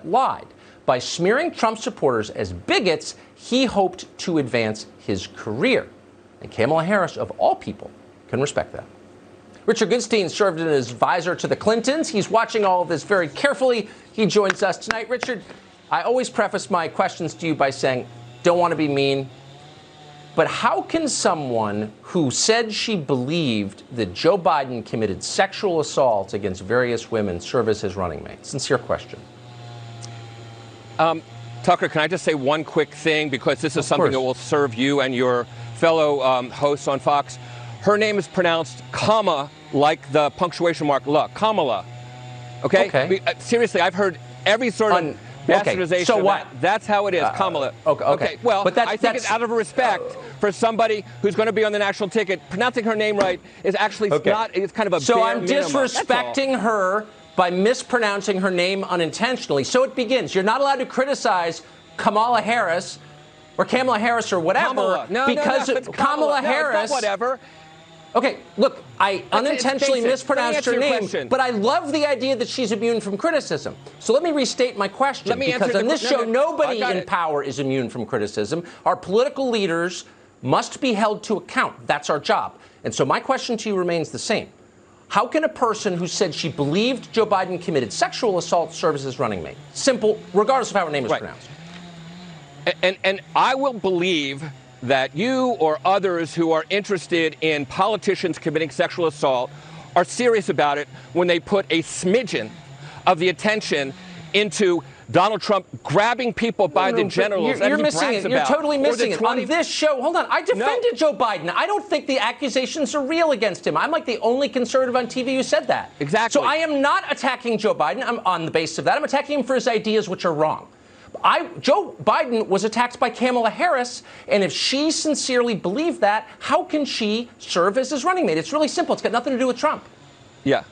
lied. By smearing Trump supporters as bigots, he hoped to advance his career. And Kamala Harris, of all people, can respect that. Richard Goodstein served as advisor to the Clintons. He's watching all of this very carefully. He joins us tonight. Richard, I always preface my questions to you by saying, don't want to be mean, but how can someone who said she believed that Joe Biden committed sexual assault against various women serve as his running mate? Sincere question. Tucker, can I just say one quick thing, because this is something that will serve you and your fellow hosts on Fox. Her name is pronounced comma, like the punctuation mark la, Kamala. Okay? Seriously, I've heard every sort of bastardization so of what? that. That's how it is, Kamala. Okay. Well, but I think it's out of respect for somebody who's going to be on the national ticket. Pronouncing her name right is actually not, it's kind of a So bare I'm minimum. disrespecting her by mispronouncing her name unintentionally. So it begins. You're not allowed to criticize Kamala Harris or Kamala Harris or whatever because Kamala Harris. It's not whatever. Okay, look, I unintentionally mispronounced her name, but I love the idea that she's immune from criticism. So let me restate my question, because on this show, nobody in power is immune from criticism. Our political leaders must be held to account. That's our job. And so my question to you remains the same. How can a person who said she believed Joe Biden committed sexual assault serve as his running mate? Simple, regardless of how her name is pronounced. And I will believe that you or others who are interested in politicians committing sexual assault are serious about it when they put a smidgen of the attention into Donald Trump grabbing people by the genitals. You're missing it. You're totally missing it. On this show, hold on. I defended Joe Biden. I don't think the accusations are real against him. I'm like the only conservative on TV who said that. Exactly. So I am not attacking Joe Biden. I'm on the basis of that. I'm attacking him for his ideas, which are wrong. Joe Biden was attacked by Kamala Harris, and if she sincerely believed that, how can she serve as his running mate? It's really simple. It's got nothing to do with Trump. Yeah.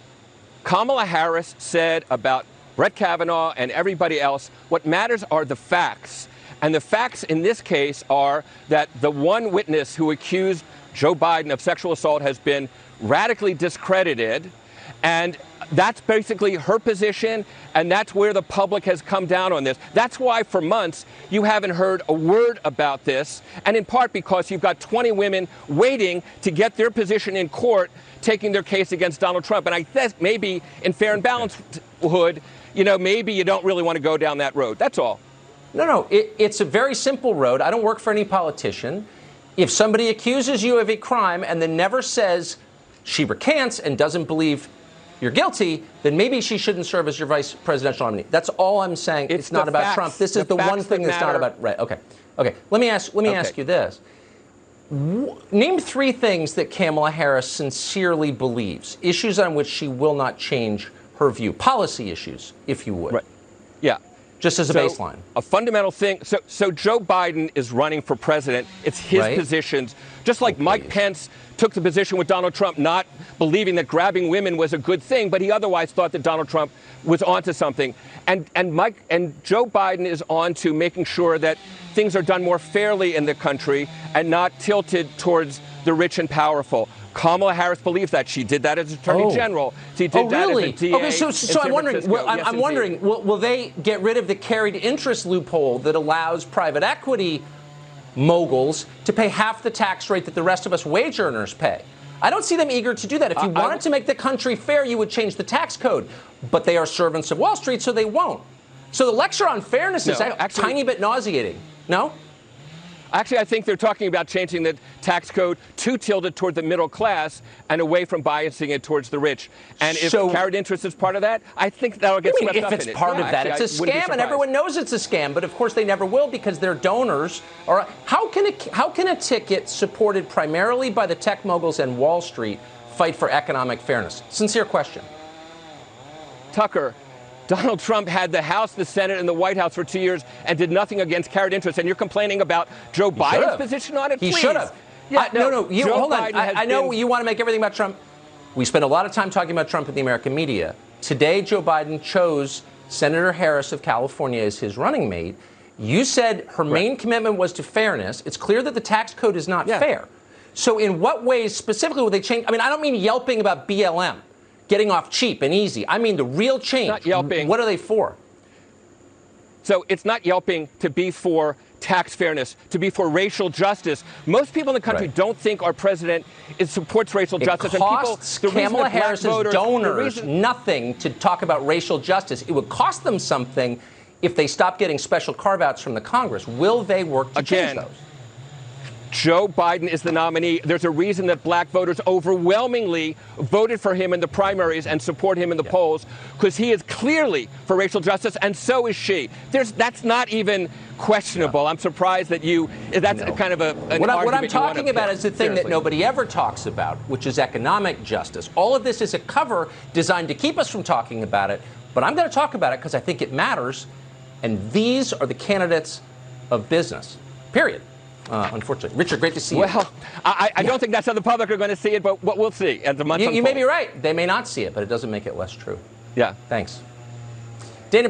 Kamala Harris said about Brett Kavanaugh and everybody else, what matters are the facts. And the facts in this case are that the one witness who accused Joe Biden of sexual assault has been radically discredited. And that's basically her position, and that's where the public has come down on this. That's why for months you haven't heard a word about this, and in part because you've got 20 women waiting to get their position in court, taking their case against Donald Trump. And I think maybe in fair and balanced hood, maybe you don't really want to go down that road. That's all. No, it's a very simple road. I don't work for any politician. If somebody accuses you of a crime and then never says she recants and doesn't believe you're guilty, then maybe she shouldn't serve as your vice presidential nominee. That's all I'm saying. It's not about Trump. This is the one thing that's not about. Right. Okay. Let me ask you this. Name 3 things that Kamala Harris sincerely believes, issues on which she will not change her view, policy issues, if you would. Right. Yeah. Just as a baseline. A fundamental thing. So Joe Biden is running for president. It's his positions. Just like Mike Pence took the position with Donald Trump, not believing that grabbing women was a good thing, but he otherwise thought that Donald Trump was onto something. And Joe Biden is on to making sure that things are done more fairly in the country and not tilted towards the rich and powerful. Kamala Harris believes that. She did that as Attorney General. She did that as a DA. Okay, so I'm wondering, will they get rid of the carried interest loophole that allows private equity moguls to pay half the tax rate that the rest of us wage earners pay? I don't see them eger to do that. If you wanted to make the country fair, you would change the tax code. But they are servants of Wall Street, so they won't. So the lecture on fairness is a tiny bit nauseating. No? Actually, I think they're talking about changing the tax code to tilt it toward the middle class and away from biasing it towards the rich. And if carried interest is part of that, I think that'll get swept up in it. If it's part of that, it's a scam, and everyone knows it's a scam. But of course, they never will because their donors are. How can a ticket supported primarily by the tech moguls and Wall Street fight for economic fairness? Sincere question. Tucker, Donald Trump had the House, the Senate, and the White House for 2 years and did nothing against carried interest. And you're complaining about Joe Biden's position on it? He should have. Yeah, no. Hold on. I know you want to make everything about Trump. We spend a lot of time talking about Trump in the American media. Today, Joe Biden chose Senator Harris of California as his running mate. You said her main commitment was to fairness. It's clear that the tax code is not fair. So in what ways specifically will they change? I mean, I don't mean yelping about BLM. Getting off cheap and easy. I mean the real change. Not yelping. What are they for? So it's not yelping to be for tax fairness, to be for racial justice. Most people in the country don't think our president supports racial justice. It costs Kamala Harris's donors nothing to talk about racial justice. It would cost them something if they stop getting special carve-outs from the Congress. Will they work to change those? Joe Biden is the nominee. There's a reason that black voters overwhelmingly voted for him in the primaries and support him in the polls, because he is clearly for racial justice, and so is she. That's not even questionable. I'm surprised that that's kind of an argument. What I'm talking about is the thing that nobody ever talks about, which is economic justice. All of this is a cover designed to keep us from talking about it, but I'm going to talk about it because I think it matters, and these are the candidates of business, period. Unfortunately. Richard, great to see you. Well, I don't think that's how the public are going to see it, but what we'll see as the months unfold. You may be right. They may not see it, but it doesn't make it less true. Yeah. Thanks. Dana